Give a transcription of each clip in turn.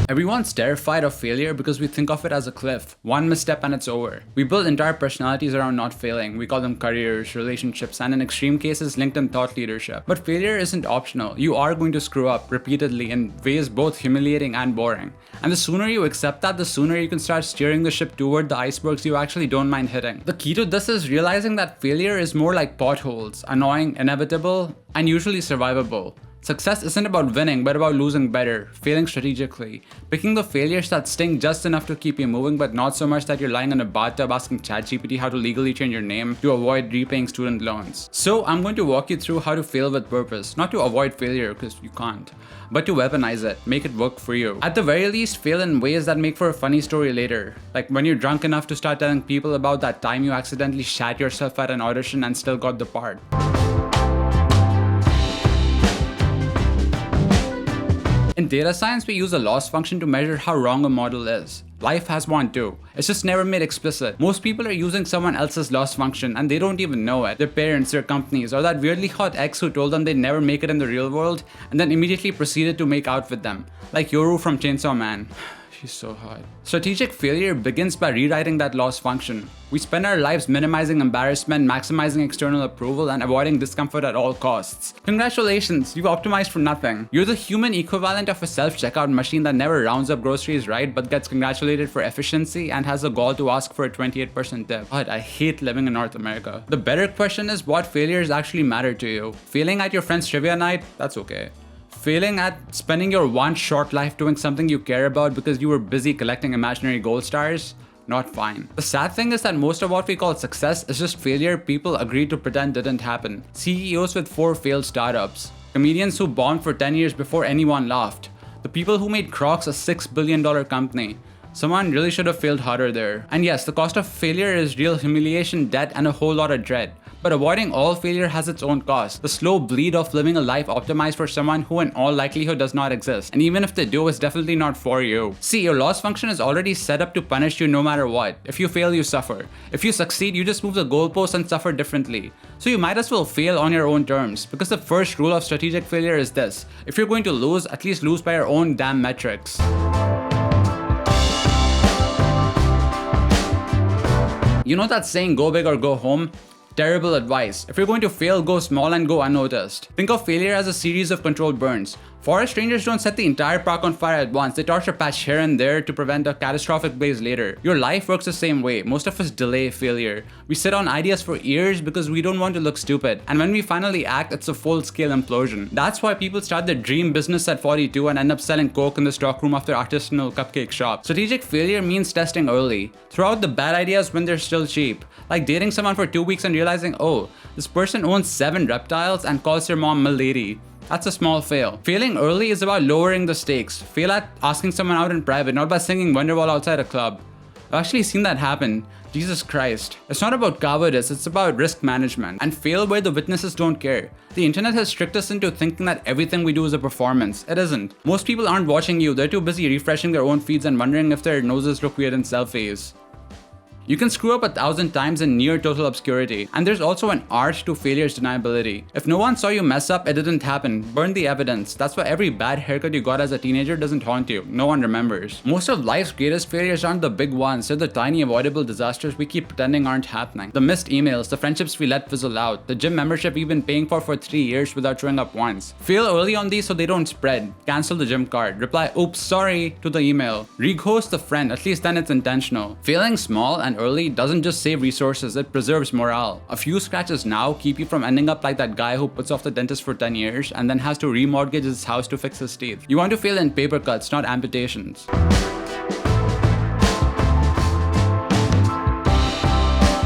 Everyone's terrified of failure because we think of it as a cliff. One misstep and it's over. We build entire personalities around not failing. We call them careers, relationships, and in extreme cases, LinkedIn thought leadership. But failure isn't optional. You are going to screw up repeatedly in ways both humiliating and boring. And the sooner you accept that, the sooner you can start steering the ship toward the icebergs you actually don't mind hitting. The key to this is realizing that failure is more like potholes, annoying, inevitable, and usually survivable. Success isn't about winning, but about losing better, failing strategically, picking the failures that sting just enough to keep you moving, but not so much that you're lying in a bathtub asking ChatGPT how to legally change your name to avoid repaying student loans. So I'm going to walk you through how to fail with purpose, not to avoid failure because you can't, but to weaponize it, make it work for you. At the very least, fail in ways that make for a funny story later, like when you're drunk enough to start telling people about that time you accidentally shat yourself at an audition and still got the part. In data science, we use a loss function to measure how wrong a model is. Life has one too. It's just never made explicit. Most people are using someone else's loss function and they don't even know it. Their parents, their companies, or that weirdly hot ex who told them they'd never make it in the real world and then immediately proceeded to make out with them. Like Yoru from Chainsaw Man. She's so hot. Strategic failure begins by rewriting that loss function. We spend our lives minimizing embarrassment, maximizing external approval, and avoiding discomfort at all costs. Congratulations, you've optimized for nothing. You're the human equivalent of a self-checkout machine that never rounds up groceries right but gets congratulated for efficiency and has the gall to ask for a 28% tip. God, I hate living in North America. The better question is what failures actually matter to you. Failing at your friend's trivia night? That's okay. Failing at spending your one short life doing something you care about because you were busy collecting imaginary gold stars? Not fine. The sad thing is that most of what we call success is just failure people agreed to pretend didn't happen. CEOs with 4 failed startups. Comedians who bombed for 10 years before anyone laughed. The people who made Crocs a $6 billion company. Someone really should have failed harder there. And yes, the cost of failure is real humiliation, debt, and a whole lot of dread. But avoiding all failure has its own cost. The slow bleed of living a life optimized for someone who in all likelihood does not exist. And even if they do, it's definitely not for you. See, your loss function is already set up to punish you no matter what. If you fail, you suffer. If you succeed, you just move the goalposts and suffer differently. So you might as well fail on your own terms. Because the first rule of strategic failure is this: if you're going to lose, at least lose by your own damn metrics. You know that saying, go big or go home? Terrible advice. If you're going to fail, go small and go unnoticed. Think of failure as a series of controlled burns. Forest rangers don't set the entire park on fire at once. They torch a patch here and there to prevent a catastrophic blaze later. Your life works the same way. Most of us delay failure. We sit on ideas for years because we don't want to look stupid. And when we finally act, it's a full-scale implosion. That's why people start their dream business at 42 and end up selling coke in the stockroom of their artisanal cupcake shop. Strategic failure means testing early. Throw out the bad ideas when they're still cheap. Like dating someone for 2 weeks and realizing, oh, this person owns 7 reptiles and calls her mom Milady. That's a small fail. Failing early is about lowering the stakes. Fail at asking someone out in private, not by singing Wonderwall outside a club. I've actually seen that happen. Jesus Christ. It's not about cowardice, it's about risk management. And fail where the witnesses don't care. The internet has tricked us into thinking that everything we do is a performance. It isn't. Most people aren't watching you, they're too busy refreshing their own feeds and wondering if their noses look weird in selfies. You can screw up 1,000 times in near total obscurity, and there's also an art to failure's deniability. If no one saw you mess up, it didn't happen. Burn the evidence. That's why every bad haircut you got as a teenager doesn't haunt you. No one remembers. Most of life's greatest failures aren't the big ones, they're the tiny avoidable disasters we keep pretending aren't happening. The missed emails, the friendships we let fizzle out, the gym membership we've been paying for 3 years without showing up once. Fail early on these so they don't spread. Cancel the gym card. Reply, oops, sorry, to the email. Re-ghost the friend, at least then it's intentional. Failing small and early doesn't just save resources, it preserves morale. A few scratches now keep you from ending up like that guy who puts off the dentist for 10 years and then has to remortgage his house to fix his teeth. You want to fail in paper cuts, not amputations.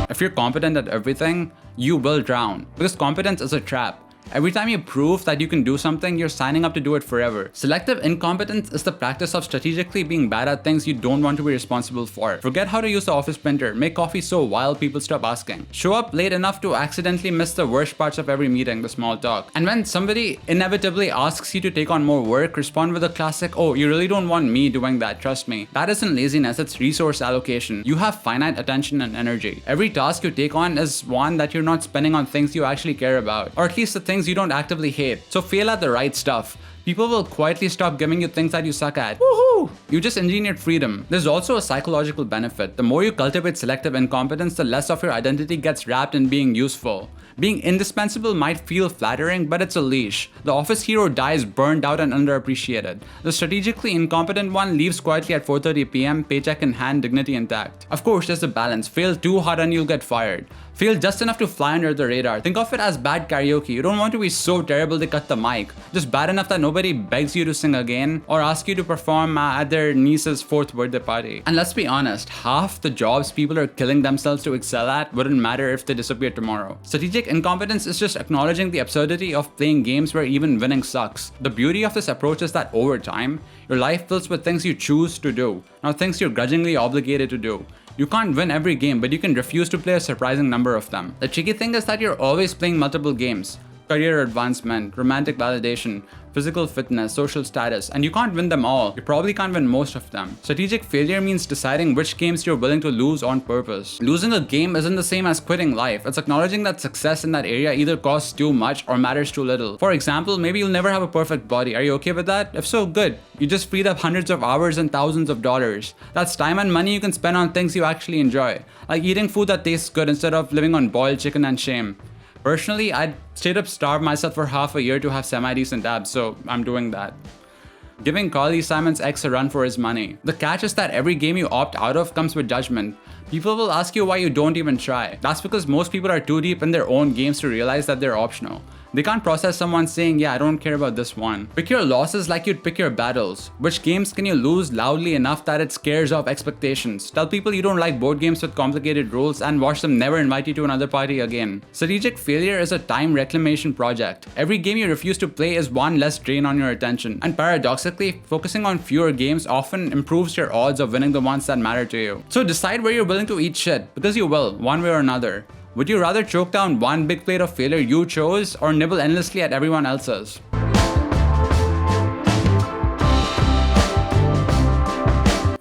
If you're competent at everything, you will drown. Because competence is a trap. Every time you prove that you can do something, you're signing up to do it forever. Selective incompetence is the practice of strategically being bad at things you don't want to be responsible for. Forget how to use the office printer, make coffee so wild people stop asking. Show up late enough to accidentally miss the worst parts of every meeting, the small talk. And when somebody inevitably asks you to take on more work, respond with a classic, oh, you really don't want me doing that, trust me. That isn't laziness, it's resource allocation. You have finite attention and energy. Every task you take on is one that you're not spending on things you actually care about, or at least the things you don't actively hate. So fail at the right stuff. People will quietly stop giving you things that you suck at. Woohoo! You just engineered freedom. There's also a psychological benefit. The more you cultivate selective incompetence, the less of your identity gets wrapped in being useful. Being indispensable might feel flattering, but it's a leash. The office hero dies burned out and underappreciated. The strategically incompetent one leaves quietly at 4:30 p.m., paycheck in hand, dignity intact. Of course, there's a balance. Fail too hard and you'll get fired. Fail just enough to fly under the radar. Think of it as bad karaoke. You don't want to be so terrible they cut the mic. Just bad enough that nobody begs you to sing again or asks you to perform at their niece's 4th birthday party. And let's be honest, half the jobs people are killing themselves to excel at wouldn't matter if they disappeared tomorrow. Strategic incompetence is just acknowledging the absurdity of playing games where even winning sucks. The beauty of this approach is that over time, your life fills with things you choose to do, not things you're grudgingly obligated to do. You can't win every game, but you can refuse to play a surprising number of them. The tricky thing is that you're always playing multiple games. Career advancement, romantic validation, physical fitness, social status, and you can't win them all. You probably can't win most of them. Strategic failure means deciding which games you're willing to lose on purpose. Losing a game isn't the same as quitting life. It's acknowledging that success in that area either costs too much or matters too little. For example, maybe you'll never have a perfect body. Are you okay with that? If so, good. You just freed up hundreds of hours and thousands of dollars. That's time and money you can spend on things you actually enjoy, like eating food that tastes good instead of living on boiled chicken and shame. Personally, I'd straight up starve myself for half a year to have semi-decent abs, so I'm doing that. Giving Carly Simon's ex a run for his money. The catch is that every game you opt out of comes with judgment. People will ask you why you don't even try. That's because most people are too deep in their own games to realize that they're optional. They can't process someone saying, yeah, I don't care about this one. Pick your losses like you'd pick your battles. Which games can you lose loudly enough that it scares off expectations? Tell people you don't like board games with complicated rules and watch them never invite you to another party again. Strategic failure is a time reclamation project. Every game you refuse to play is one less drain on your attention. And paradoxically, focusing on fewer games often improves your odds of winning the ones that matter to you. So decide where you're willing to eat shit, because you will, one way or another. Would you rather choke down one big plate of failure you chose or nibble endlessly at everyone else's?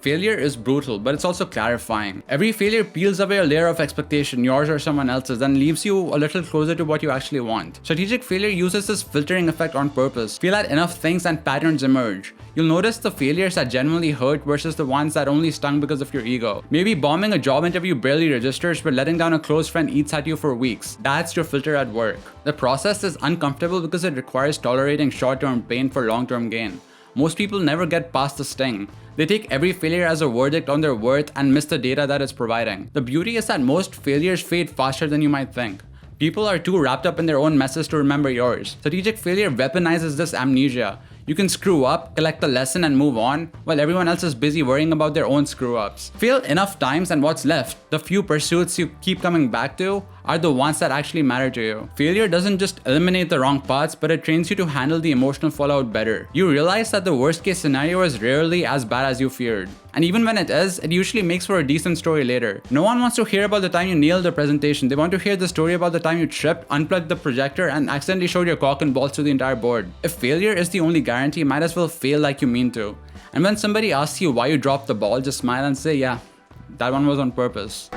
Failure is brutal, but it's also clarifying. Every failure peels away a layer of expectation, yours or someone else's, and leaves you a little closer to what you actually want. Strategic failure uses this filtering effect on purpose. Fail at enough things and patterns emerge. You'll notice the failures that genuinely hurt versus the ones that only stung because of your ego. Maybe bombing a job interview barely registers, but letting down a close friend eats at you for weeks. That's your filter at work. The process is uncomfortable because it requires tolerating short-term pain for long-term gain. Most people never get past the sting. They take every failure as a verdict on their worth and miss the data that it's providing. The beauty is that most failures fade faster than you might think. People are too wrapped up in their own messes to remember yours. Strategic failure weaponizes this amnesia. You can screw up, collect the lesson, and move on, while everyone else is busy worrying about their own screw-ups. Fail enough times and what's left, the few pursuits you keep coming back to, are the ones that actually matter to you. Failure doesn't just eliminate the wrong paths, but it trains you to handle the emotional fallout better. You realize that the worst case scenario is rarely as bad as you feared. And even when it is, it usually makes for a decent story later. No one wants to hear about the time you nailed a presentation. They want to hear the story about the time you tripped, unplugged the projector, and accidentally showed your cock and balls to the entire board. If failure is the only guarantee, might as well fail like you mean to. And when somebody asks you why you dropped the ball, just smile and say, yeah, that one was on purpose.